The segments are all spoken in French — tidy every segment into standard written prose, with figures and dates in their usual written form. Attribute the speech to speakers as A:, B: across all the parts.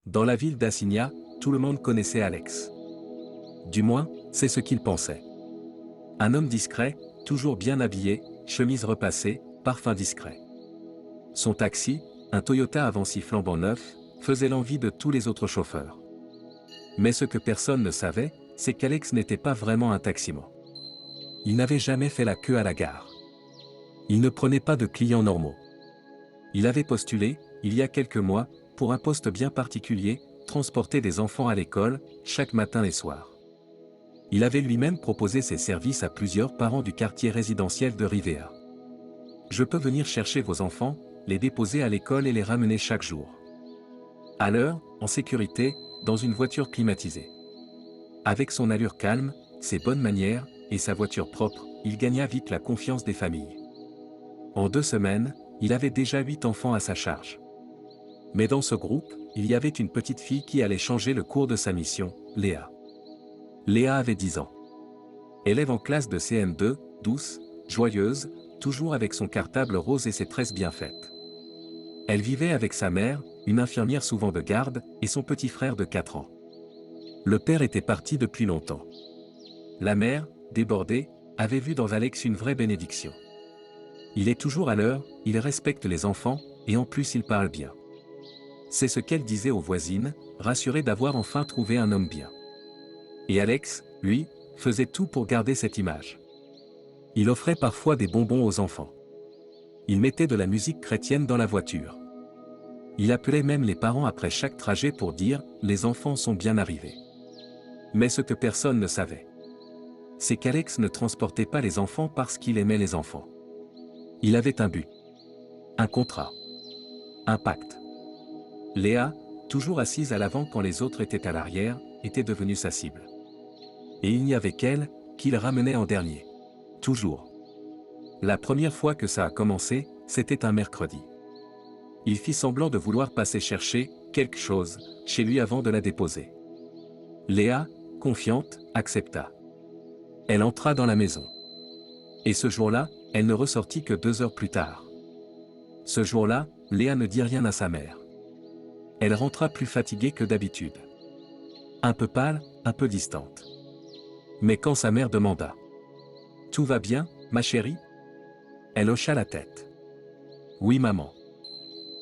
A: Dans la ville d'Assigna, tout le monde connaissait Alex. Du moins, c'est ce qu'il pensait. Un homme discret, toujours bien habillé, chemise repassée, parfum discret. Son taxi, un Toyota Avanci flambant neuf, faisait l'envie de tous les autres chauffeurs. Mais ce que personne ne savait, c'est qu'Alex n'était pas vraiment un taximan. Il n'avait jamais fait la queue à la gare. Il ne prenait pas de clients normaux. Il avait postulé, il y a quelques mois, pour un poste bien particulier, transporter des enfants à l'école, chaque matin et soir. Il avait lui-même proposé ses services à plusieurs parents du quartier résidentiel de Rivea. Je peux venir chercher vos enfants, les déposer à l'école et les ramener chaque jour. À l'heure, en sécurité, dans une voiture climatisée. Avec son allure calme, ses bonnes manières, et sa voiture propre, il gagna vite la confiance des familles. En 2 semaines, il avait déjà 8 enfants à sa charge. Mais dans ce groupe, il y avait une petite fille qui allait changer le cours de sa mission, Léa. Léa avait 10 ans. Élève en classe de CM2, douce, joyeuse, toujours avec son cartable rose et ses tresses bien faites. Elle vivait avec sa mère, une infirmière souvent de garde, et son petit frère de 4 ans. Le père était parti depuis longtemps. La mère, débordée, avait vu dans Alex une vraie bénédiction. Il est toujours à l'heure, il respecte les enfants, et en plus il parle bien. C'est ce qu'elle disait aux voisines, rassurée d'avoir enfin trouvé un homme bien. Et Alex, lui, faisait tout pour garder cette image. Il offrait parfois des bonbons aux enfants. Il mettait de la musique chrétienne dans la voiture. Il appelait même les parents après chaque trajet pour dire « les enfants sont bien arrivés ». Mais ce que personne ne savait, c'est qu'Alex ne transportait pas les enfants parce qu'il aimait les enfants. Il avait un but. Un contrat. Un pacte. Léa, toujours assise à l'avant quand les autres étaient à l'arrière, était devenue sa cible. Et il n'y avait qu'elle, qu'il ramenait en dernier. Toujours. La première fois que ça a commencé, c'était un mercredi. Il fit semblant de vouloir passer chercher quelque chose chez lui avant de la déposer. Léa, confiante, accepta. Elle entra dans la maison. Et ce jour-là, elle ne ressortit que 2 heures plus tard. Ce jour-là, Léa ne dit rien à sa mère. Elle rentra plus fatiguée que d'habitude. Un peu pâle, un peu distante. Mais quand sa mère demanda « Tout va bien, ma chérie ?» Elle hocha la tête. « Oui maman. »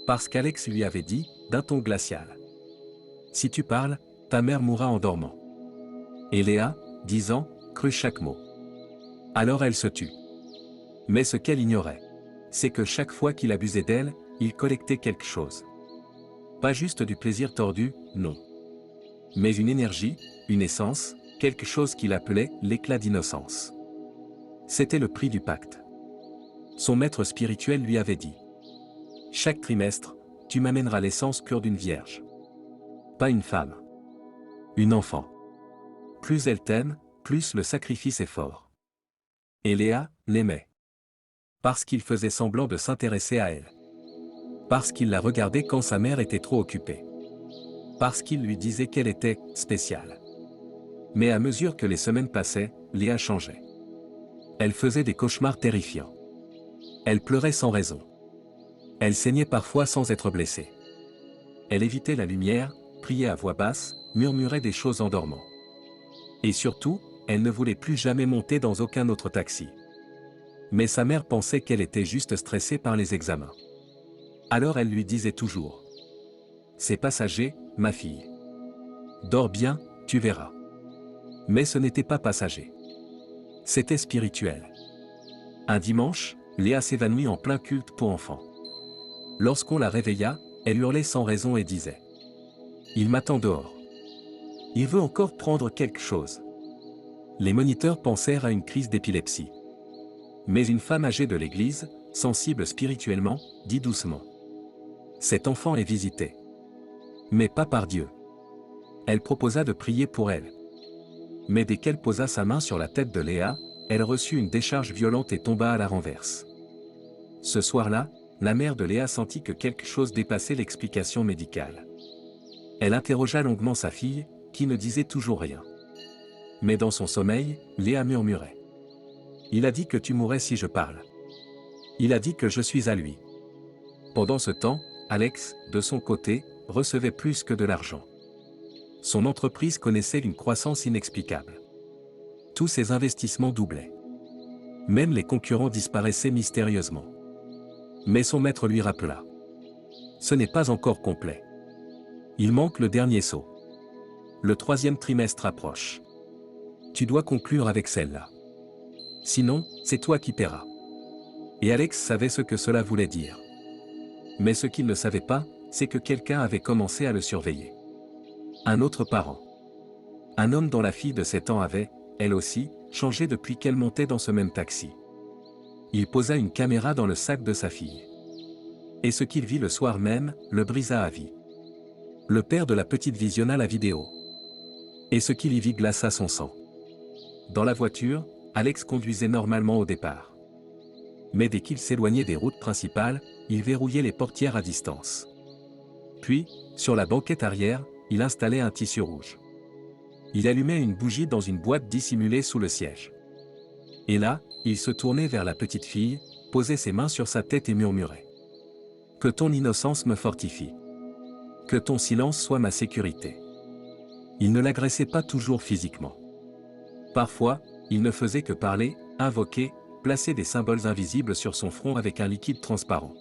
A: Parce qu'Alex lui avait dit, d'un ton glacial. « Si tu parles, ta mère mourra en dormant. » Et Léa, 10 ans, crut chaque mot. Alors elle se tut. Mais ce qu'elle ignorait, c'est que chaque fois qu'il abusait d'elle, il collectait quelque chose. Pas juste du plaisir tordu, non. Mais une énergie, une essence, quelque chose qu'il appelait l'éclat d'innocence. C'était le prix du pacte. Son maître spirituel lui avait dit. Chaque trimestre, tu m'amèneras l'essence pure d'une vierge. Pas une femme. Une enfant. Plus elle t'aime, plus le sacrifice est fort. Et Léa l'aimait. Parce qu'il faisait semblant de s'intéresser à elle. Parce qu'il la regardait quand sa mère était trop occupée. Parce qu'il lui disait qu'elle était spéciale. Mais à mesure que les semaines passaient, Léa changeait. Elle faisait des cauchemars terrifiants. Elle pleurait sans raison. Elle saignait parfois sans être blessée. Elle évitait la lumière, priait à voix basse, murmurait des choses en dormant. Et surtout, elle ne voulait plus jamais monter dans aucun autre taxi. Mais sa mère pensait qu'elle était juste stressée par les examens. Alors elle lui disait toujours. C'est passager, ma fille. Dors bien, tu verras. Mais ce n'était pas passager. C'était spirituel. Un dimanche, Léa s'évanouit en plein culte pour enfants. Lorsqu'on la réveilla, elle hurlait sans raison et disait « Il m'attend dehors. Il veut encore prendre quelque chose. » Les moniteurs pensèrent à une crise d'épilepsie. Mais une femme âgée de l'église, sensible spirituellement, dit doucement « Cet enfant est visité. Mais pas par Dieu. » Elle proposa de prier pour elle. Mais dès qu'elle posa sa main sur la tête de Léa, elle reçut une décharge violente et tomba à la renverse. Ce soir-là, la mère de Léa sentit que quelque chose dépassait l'explication médicale. Elle interrogea longuement sa fille, qui ne disait toujours rien. Mais dans son sommeil, Léa murmurait. « Il a dit que tu mourrais si je parle. Il a dit que je suis à lui. » Pendant ce temps, Alex, de son côté, recevait plus que de l'argent. Son entreprise connaissait une croissance inexplicable. Tous ses investissements doublaient. Même les concurrents disparaissaient mystérieusement. Mais son maître lui rappela. Ce n'est pas encore complet. Il manque le dernier saut. Le 3e trimestre approche. Tu dois conclure avec celle-là. Sinon, c'est toi qui paieras. Et Alex savait ce que cela voulait dire. Mais ce qu'il ne savait pas, c'est que quelqu'un avait commencé à le surveiller. Un autre parent. Un homme dont la fille de 7 ans avait, elle aussi, changé depuis qu'elle montait dans ce même taxi. Il posa une caméra dans le sac de sa fille. Et ce qu'il vit le soir même, le brisa à vie. Le père de la petite visionna la vidéo. Et ce qu'il y vit glaça son sang. Dans la voiture, Alex conduisait normalement au départ. Mais dès qu'il s'éloignait des routes principales, il verrouillait les portières à distance. Puis, sur la banquette arrière, il installait un tissu rouge. Il allumait une bougie dans une boîte dissimulée sous le siège. Et là, il se tournait vers la petite fille, posait ses mains sur sa tête et murmurait. « Que ton innocence me fortifie. Que ton silence soit ma sécurité. » Il ne l'agressait pas toujours physiquement. Parfois, il ne faisait que parler, invoquer, placer des symboles invisibles sur son front avec un liquide transparent.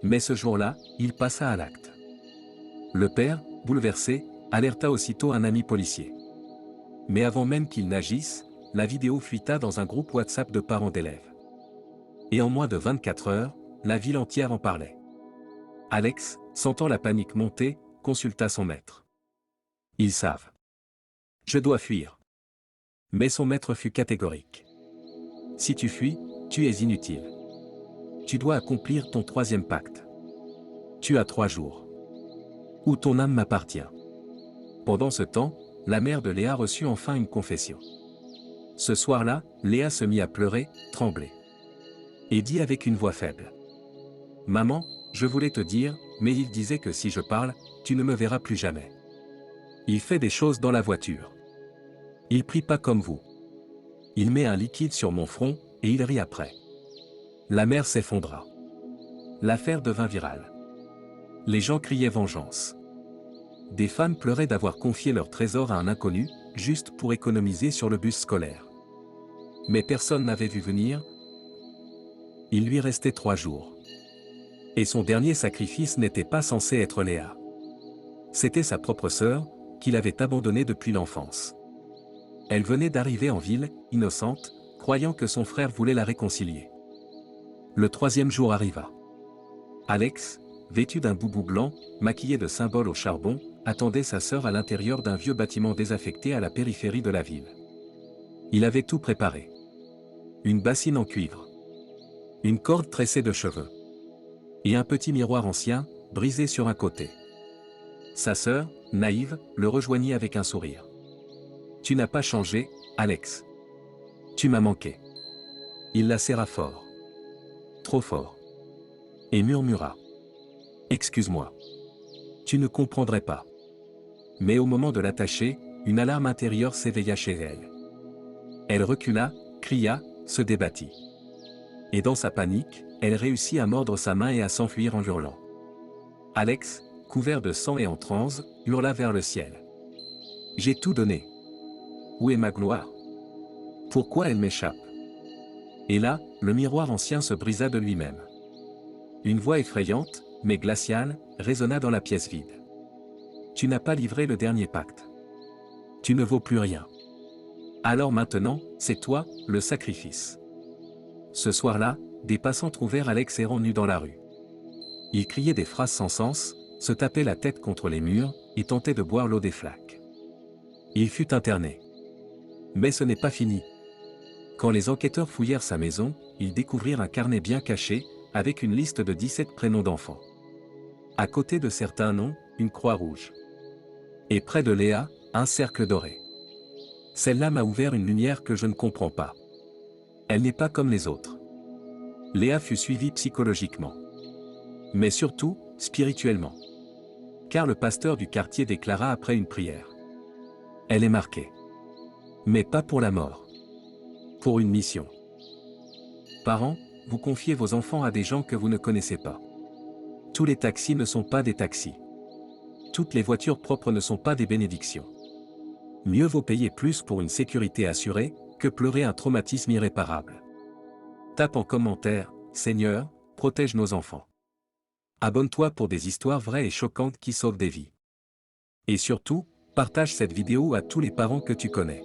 A: Mais ce jour-là, il passa à l'acte. Le père, bouleversé, alerta aussitôt un ami policier. Mais avant même qu'il n'agisse, la vidéo fuita dans un groupe WhatsApp de parents d'élèves. Et en moins de 24 heures, la ville entière en parlait. Alex, sentant la panique monter, consulta son maître. « Ils savent. Je dois fuir. » Mais son maître fut catégorique. « Si tu fuis, tu es inutile. Tu dois accomplir ton 3e pacte. Tu as 3 jours. Ou ton âme m'appartient. » Pendant ce temps, la mère de Léa reçut enfin une confession. Ce soir-là, Léa se mit à pleurer, trembler. Et dit avec une voix faible. « Maman, je voulais te dire, mais il disait que si je parle, tu ne me verras plus jamais. Il fait des choses dans la voiture. Il prie pas comme vous. Il met un liquide sur mon front, et il rit après. » La mère s'effondra. L'affaire devint virale. Les gens criaient vengeance. Des femmes pleuraient d'avoir confié leur trésor à un inconnu, juste pour économiser sur le bus scolaire. Mais personne n'avait vu venir. Il lui restait 3 jours. Et son dernier sacrifice n'était pas censé être Léa. C'était sa propre sœur, qu'il avait abandonnée depuis l'enfance. Elle venait d'arriver en ville, innocente, croyant que son frère voulait la réconcilier. Le 3e jour arriva. Alex, vêtu d'un boubou blanc, maquillé de symboles au charbon, attendait sa sœur à l'intérieur d'un vieux bâtiment désaffecté à la périphérie de la ville. Il avait tout préparé. Une bassine en cuivre. Une corde tressée de cheveux. Et un petit miroir ancien, brisé sur un côté. Sa sœur, naïve, le rejoignit avec un sourire. « Tu n'as pas changé, Alex. Tu m'as manqué. » Il la serra fort. Trop fort. Et murmura. « Excuse-moi. Tu ne comprendrais pas. » Mais au moment de l'attacher, une alarme intérieure s'éveilla chez elle. Elle recula, cria, se débattit. Et dans sa panique, elle réussit à mordre sa main et à s'enfuir en hurlant. Alex, couvert de sang et en transe, hurla vers le ciel. « J'ai tout donné. Où est ma gloire? Pourquoi elle m'échappe ?» Et là, le miroir ancien se brisa de lui-même. Une voix effrayante, mais glaciale, résonna dans la pièce vide. « Tu n'as pas livré le dernier pacte. Tu ne vaux plus rien. Alors maintenant, c'est toi, le sacrifice. » Ce soir-là, des passants trouvèrent Alex errant nu dans la rue. Il criait des phrases sans sens, se tapait la tête contre les murs, et tentait de boire l'eau des flaques. Il fut interné. Mais ce n'est pas fini. Quand les enquêteurs fouillèrent sa maison, ils découvrirent un carnet bien caché, avec une liste de 17 prénoms d'enfants. À côté de certains noms, une croix rouge. Et près de Léa, un cercle doré. Celle-là m'a ouvert une lumière que je ne comprends pas. Elle n'est pas comme les autres. Léa fut suivie psychologiquement. Mais surtout, spirituellement. Car le pasteur du quartier déclara après une prière. Elle est marquée. Mais pas pour la mort. Pour une mission. Parents, vous confiez vos enfants à des gens que vous ne connaissez pas. Tous les taxis ne sont pas des taxis. Toutes les voitures propres ne sont pas des bénédictions. Mieux vaut payer plus pour une sécurité assurée, que pleurer un traumatisme irréparable. Tape en commentaire, Seigneur, protège nos enfants. Abonne-toi pour des histoires vraies et choquantes qui sauvent des vies. Et surtout, partage cette vidéo à tous les parents que tu connais.